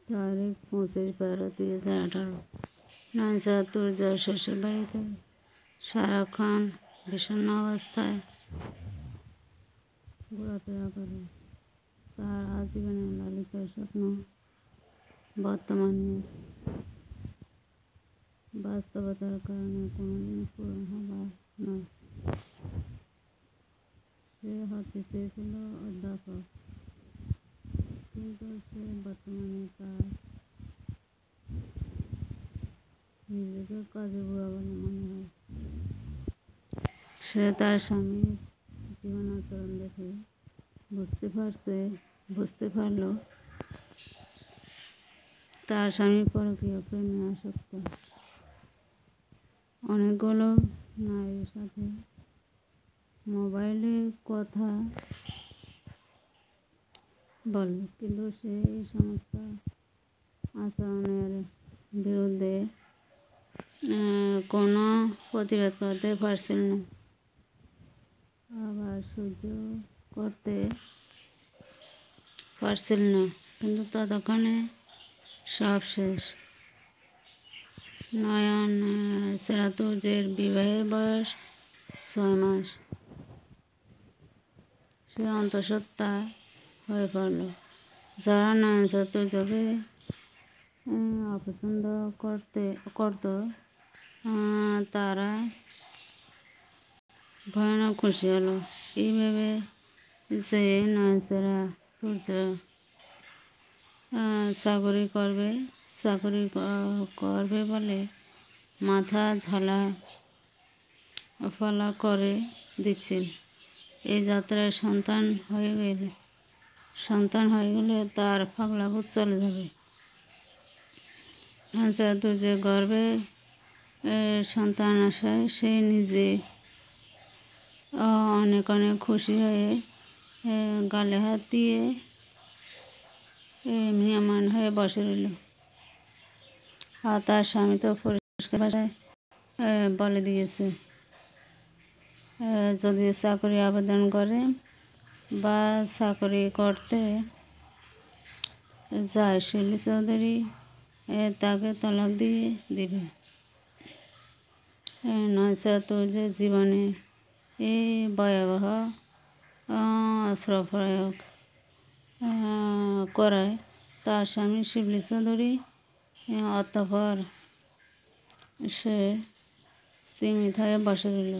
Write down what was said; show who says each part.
Speaker 1: তারিখ 25/12/2018। নয়ন যার শ্বশুর বাড়িতে সারাক্ষণ বিষণ্ণ অবস্থায় ঘোরাফেরা করে। তার আজীবনের লালিত স্বপ্ন বর্তমানে বাস্তবতার কারণে কোনোদিন পূরণ হবার নয়। সে হতে চেয়েছিল অধ্যাপক, কিন্তু সে বর্তমানে তার নিজেকে কাজের বুয়া বলে মনে হয়। সে তার স্বামীর জীবনাচরণ দেখে বুঝতে পারল তার স্বামী পরকীয়া প্রেমে আসক্ত। অনেকগুলো নারীর সাথে মোবাইলে কথা বলে, কিন্তু সে এই সমস্ত আচরণের বিরুদ্ধে কোনো প্রতিবাদ করতে পারছিল না, আবার সহ্য করতে পারছিল না। কিন্তু ততক্ষণে সব শেষ। নয়ন চাতুর্যের বিবাহের বয়স 6 মাস। সে অন্তঃসত্ত্বা হয়ে পড়ল। যারা নয়ন চাতুর্যকে অপছন্দ করত তারা ভয়ানক খুশি হলো এই ভেবে যে নয়ন চাতুর্য চাকরি করবে বলে মাথা ঝালা ফালা করে দিচ্ছিল। এই যাত্রায় সন্তান হয়ে গেলে তার পাগলাভূত চলে যাবে। নয়ন চাতুর্যের গর্ভে সন্তান আসায় সে নিজে অনেক খুশি হয়ে গালে হাত দিয়ে ম্রিয়মাণ হয়ে বসে রইল। আর তার স্বামী তো পরিষ্কার ভাষায় বলে দিয়েছে, যদি চাকরি আবেদন করে বা চাকরি করতে যায় শিল্পী চৌধুরী তাকে তালাক দিয়ে দিবে। নয়ন চাতুর্যের জীবনে এই ভয়াবহ অস্ত্র প্রয়োগ করায় তার স্বামী শিবলি চৌধুরী অতঃপর সে স্তিমিত হয়ে বসে রইল।